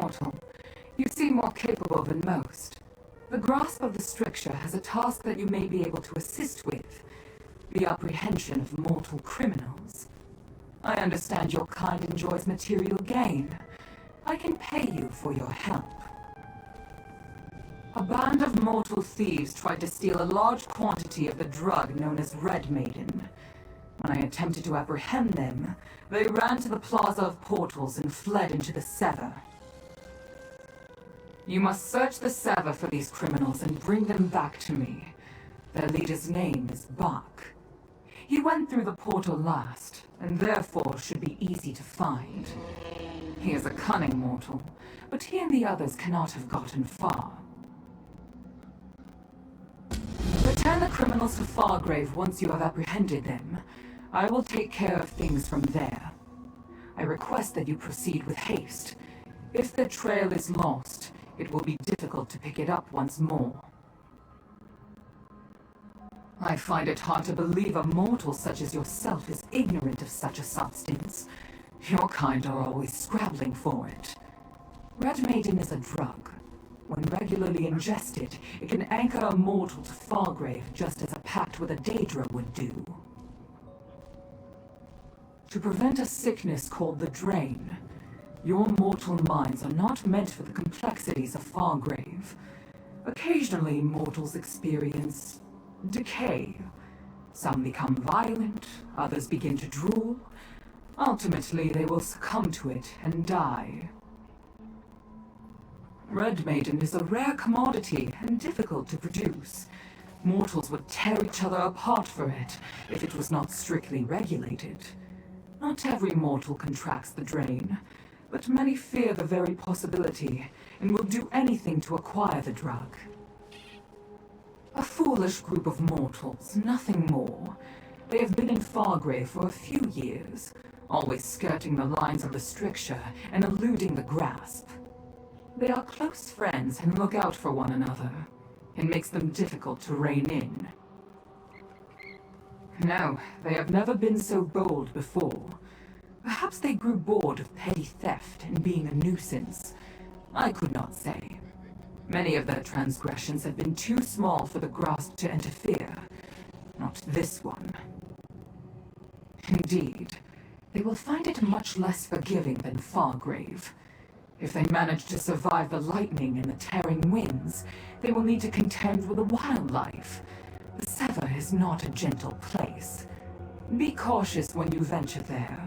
mortal. You seem more capable than most. The grasp of the stricture has a task that you may be able to assist with. The apprehension of mortal criminals. I understand your kind enjoys material gain. I can pay you for your help. A band of mortal thieves tried to steal a large quantity of the drug known as Red Maiden. When I attempted to apprehend them, they ran to the Plaza of Portals and fled into the Sever. You must search the Sever for these criminals and bring them back to me. Their leader's name is Bach. He went through the portal last, and therefore should be easy to find. He is a cunning mortal, but he and the others cannot have gotten far. Return the criminals to Fargrave once you have apprehended them. I will take care of things from there. I request that you proceed with haste. If the trail is lost, it will be difficult to pick it up once more. I find it hard to believe a mortal such as yourself is ignorant of such a substance. Your kind are always scrabbling for it. Red Maiden is a drug. When regularly ingested, it can anchor a mortal to Fargrave just as a pact with a Daedra would do. To prevent a sickness called the Drain, your mortal minds are not meant for the complexities of Fargrave. Occasionally, mortals experience decay. Some become violent, others begin to drool. Ultimately, they will succumb to it and die. Red Maiden is a rare commodity and difficult to produce. Mortals would tear each other apart for it if it was not strictly regulated. Not every mortal contracts the Drain, but many fear the very possibility and will do anything to acquire the drug. A foolish group of mortals, nothing more. They have been in Fargrave for a few years, always skirting the lines of the stricture and eluding the grasp. They are close friends and look out for one another. It makes them difficult to rein in. No, they have never been so bold before. Perhaps they grew bored of petty theft and being a nuisance. I could not say. Many of their transgressions have been too small for the grasp to interfere. Not this one. Indeed, they will find it much less forgiving than Fargrave. If they manage to survive the lightning and the tearing winds, they will need to contend with the wildlife. The Sever is not a gentle place. Be cautious when you venture there.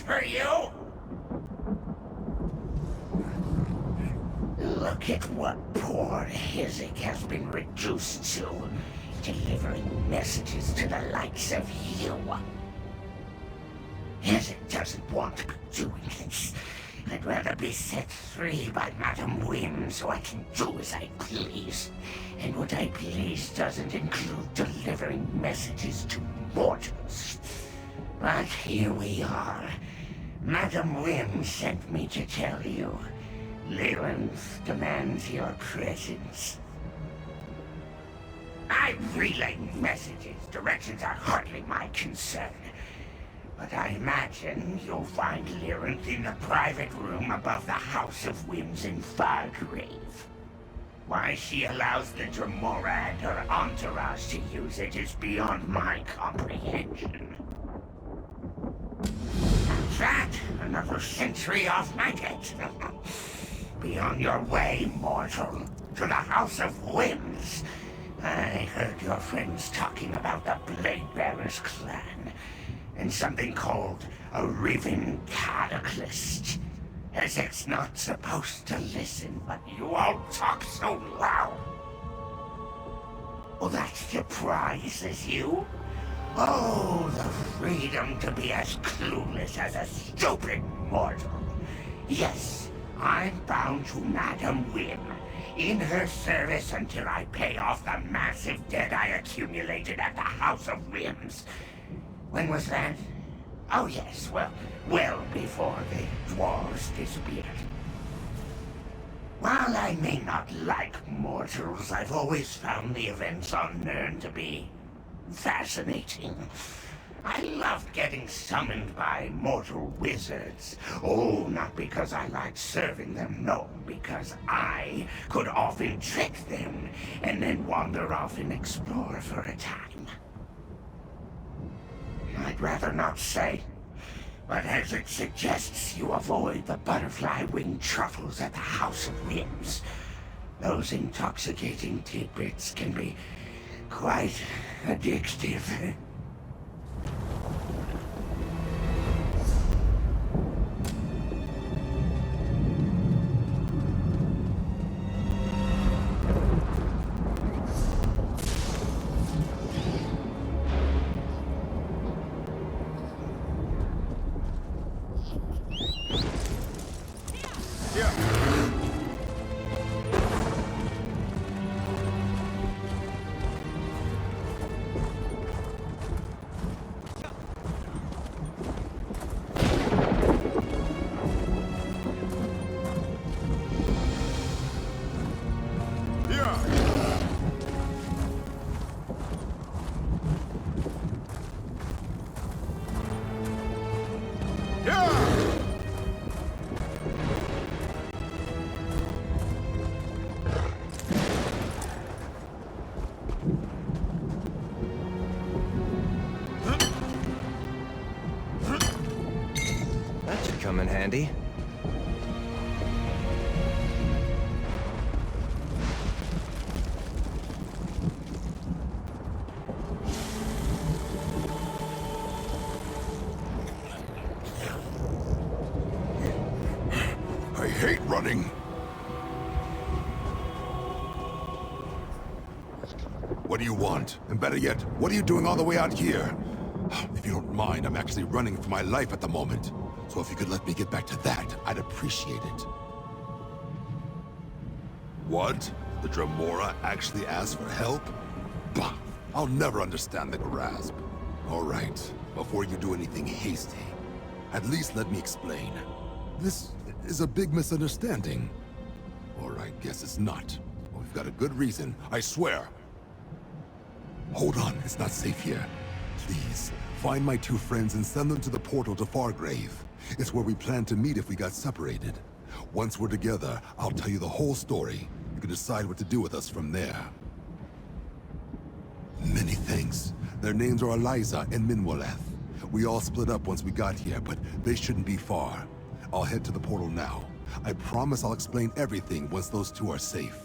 For you? Look at what poor Hizzik has been reduced to, delivering messages to the likes of you. Hizzik doesn't want to be doing this. I'd rather be set free by Madam Whim so I can do as I please. And what I please doesn't include delivering messages to mortals. But here we are. Madam Wynn sent me to tell you. Lyranth demands your presence. I'm relaying messages. Directions are hardly my concern. But I imagine you'll find Lyranth in the private room above the House of Whims in Fargrave. Why she allows the Dremora and her entourage to use it is beyond my comprehension. That, another century off my head. Be on your way, mortal, to the House of Whims. I heard your friends talking about the Blade Bearers clan, and something called a Riven Cataclysm. Isaac's not supposed to listen, but you all talk so loud. Well, that surprises you? Oh, the freedom to be as clueless as a stupid mortal. Yes, I'm bound to Madam Wynn, in her service until I pay off the massive debt I accumulated at the House of Whims. When was that? Oh yes, well before the dwarves disappeared. While I may not like mortals, I've always found the events on Nirn to be fascinating. I loved getting summoned by mortal wizards. Oh, not because I liked serving them, no, because I could often trick them and then wander off and explore for a time. I'd rather not say, but as it suggests, you avoid the butterfly-winged truffles at the House of Whims. Those intoxicating tidbits can be quite addictive. That should come in handy. I hate running. What do you want? And better yet, what are you doing all the way out here? If you don't mind, I'm actually running for my life at the moment. So if you could let me get back to that, I'd appreciate it. What? The Dremora actually asked for help? Bah! I'll never understand the grasp. All right, before you do anything hasty, at least let me explain. This is a big misunderstanding. Or I guess it's not. We've got a good reason, I swear. Hold on, it's not safe here. Please, find my two friends and send them to the portal to Fargrave. It's where we plan to meet if we got separated. Once we're together, I'll tell you the whole story. You can decide what to do with us from there. Many thanks. Their names are Eliza and Minwaleth. We all split up once we got here, but they shouldn't be far. I'll head to the portal now. I promise I'll explain everything once those two are safe.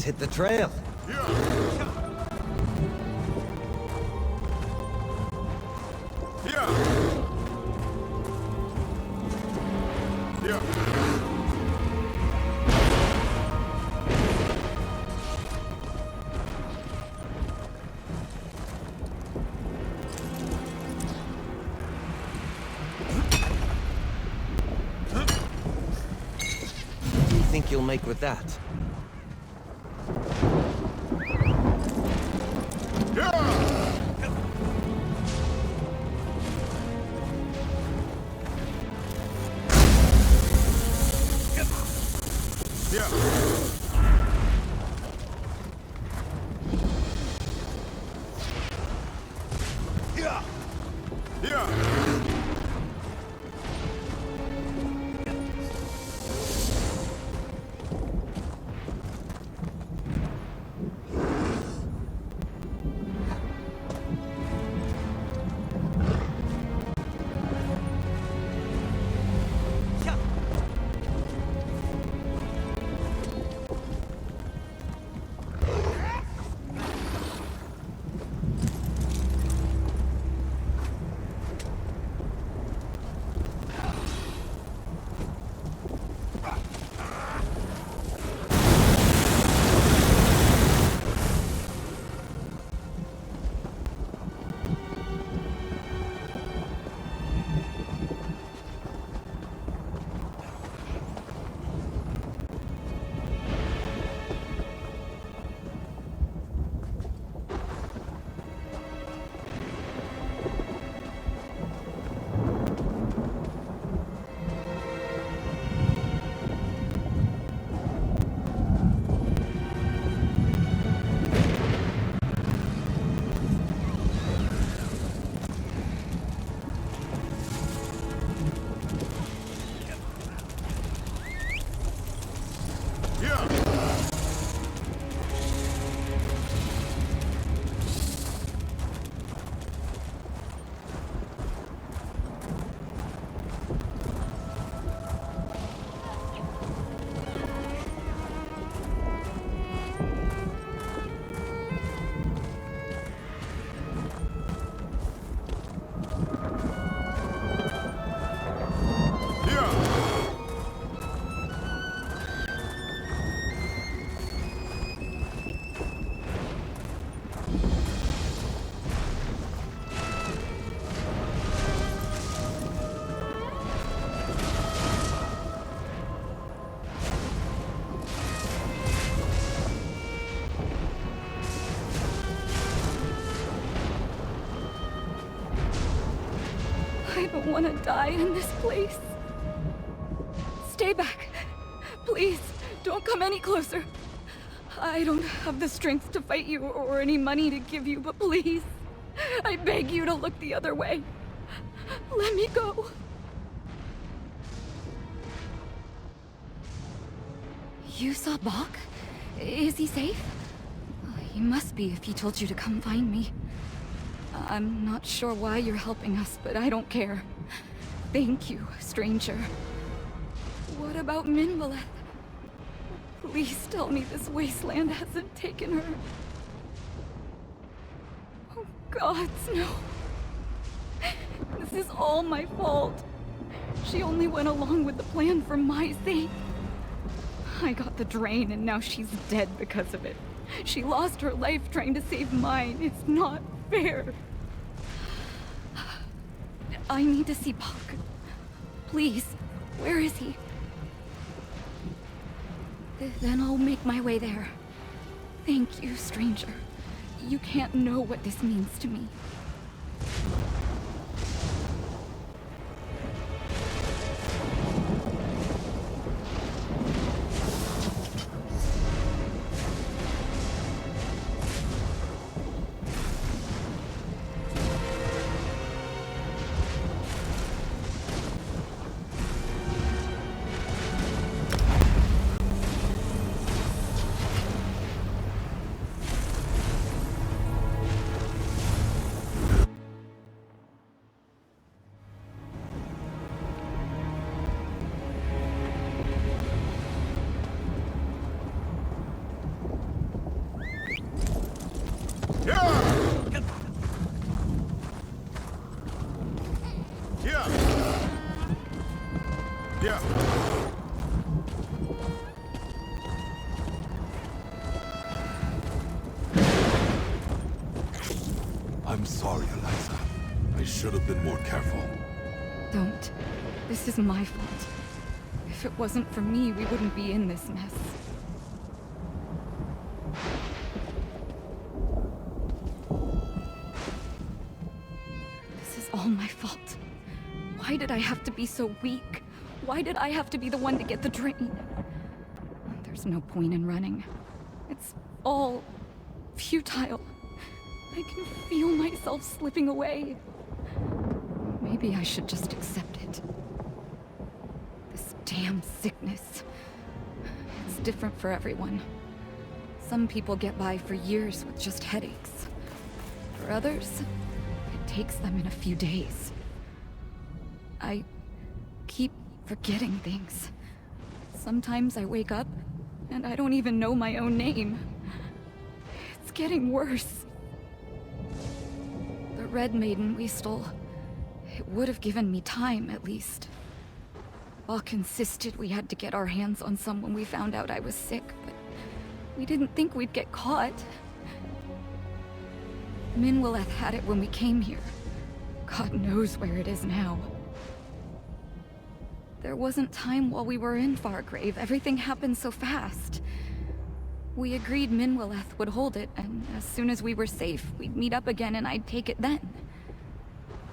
hit the trail. What do you think you'll make with that? I don't want to die in this place. Stay back. Please, don't come any closer. I don't have the strength to fight you or any money to give you, but please, I beg you to look the other way. Let me go. You saw Bach? Is he safe? He must be if he told you to come find me. I'm not sure why you're helping us, but I don't care. Thank you, stranger. What about Minvaleth? Please tell me this wasteland hasn't taken her. Oh, gods, no. This is all my fault. She only went along with the plan for my sake. I got the drain and now she's dead because of it. She lost her life trying to save mine. It's not fair. I need to see Bach. Please, where is he? Then I'll make my way there. Thank you, stranger. You can't know what this means to me. sorry, Eliza. I should have been more careful. Don't. This is my fault. If it wasn't for me, we wouldn't be in this mess. This is all my fault. Why did I have to be so weak? Why did I have to be the one to get the drain? There's no point in running. It's all futile. I can feel myself slipping away. Maybe I should just accept it. This damn sickness. It's different for everyone. Some people get by for years with just headaches. For others, it takes them in a few days. I keep forgetting things. Sometimes I wake up, and I don't even know my own name. It's getting worse. The Red Maiden we stole, it would have given me time, at least. Buck insisted we had to get our hands on someone we found out I was sick, but we didn't think we'd get caught. Minwilleth had it when we came here. God knows where it is now. There wasn't time while we were in Fargrave. Everything happened so fast. We agreed Minwilleth would hold it, and as soon as we were safe, we'd meet up again and I'd take it then.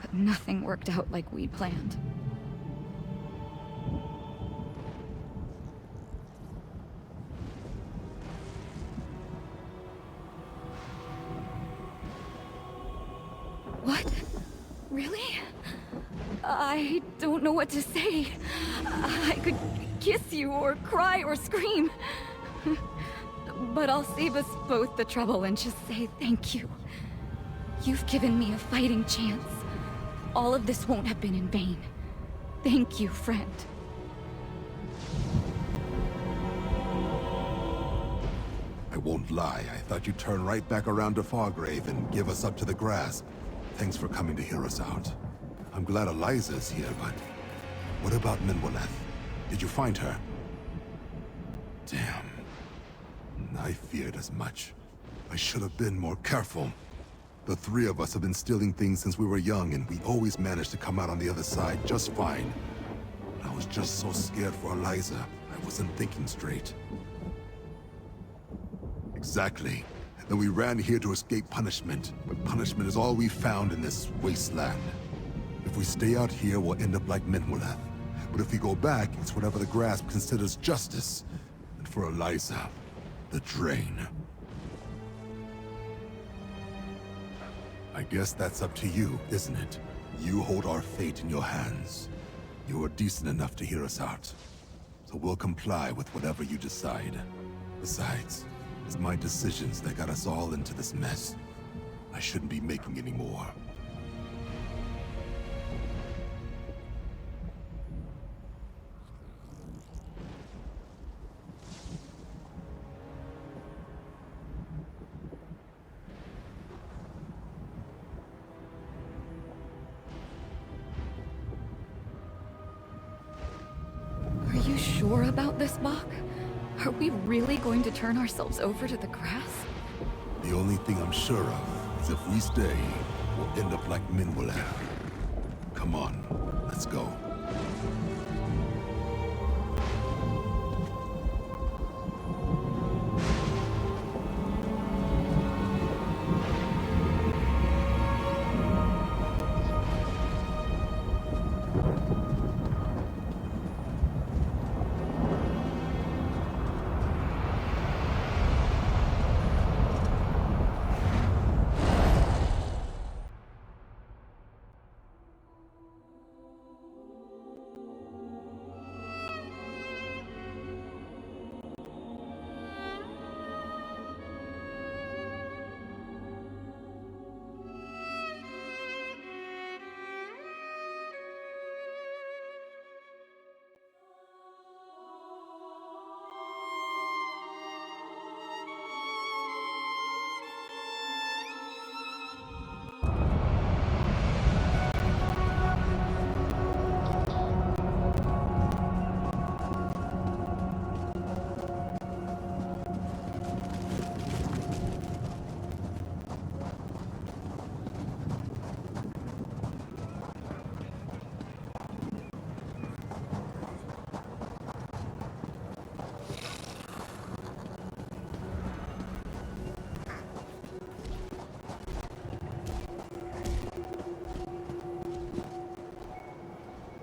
But nothing worked out like we planned. What? Really? I don't know what to say. I could kiss you or cry or scream. But I'll save us both the trouble and just say thank you. You've given me a fighting chance. All of this won't have been in vain. Thank you, friend. I won't lie, I thought you'd turn right back around to Fargrave and give us up to the grasp. Thanks for coming to hear us out. I'm glad Eliza's here, but what about Minwilleth? Did you find her? Damn. I feared as much. I should have been more careful. The three of us have been stealing things since we were young, and we always managed to come out on the other side just fine. I was just so scared for Eliza, I wasn't thinking straight. Exactly. Then we ran here to escape punishment, but punishment is all we found in this wasteland. If we stay out here, we'll end up like Minwilleth. But if we go back, it's whatever the Grasp considers justice. And for Eliza, the drain. I guess that's up to you, isn't it? You hold our fate in your hands. You are decent enough to hear us out. So we'll comply with whatever you decide. Besides, it's my decisions that got us all into this mess. I shouldn't be making any more. Are you sure about this, Bach? Are we really going to turn ourselves over to the grass? The only thing I'm sure of is if we stay, we'll end up like Minwilleth. Come on, let's go.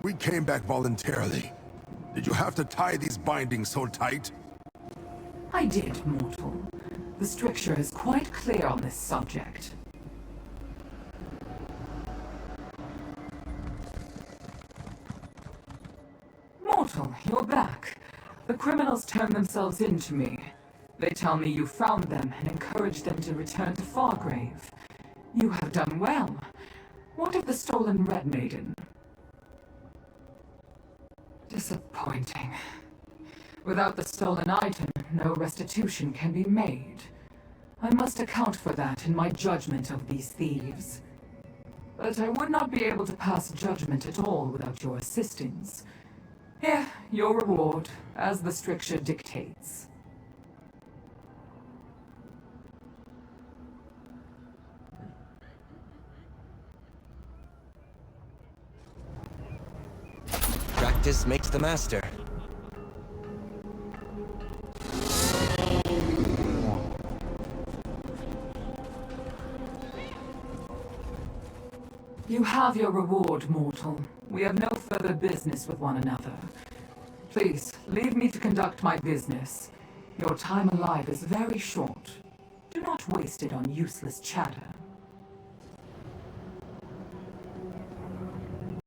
We came back voluntarily. Did you have to tie these bindings so tight? I did, mortal. The stricture is quite clear on this subject. Mortal, you're back. The criminals turned themselves in to me. They tell me you found them and encouraged them to return to Fargrave. You have done well. What of the stolen Red Maiden? Disappointing. Without the stolen item, no restitution can be made. I must account for that in my judgment of these thieves. But I would not be able to pass judgment at all without your assistance. Here, your reward, as the stricture dictates. Practice makes the master. You have your reward, mortal. We have no further business with one another. Please, leave me to conduct my business. Your time alive is very short. Do not waste it on useless chatter.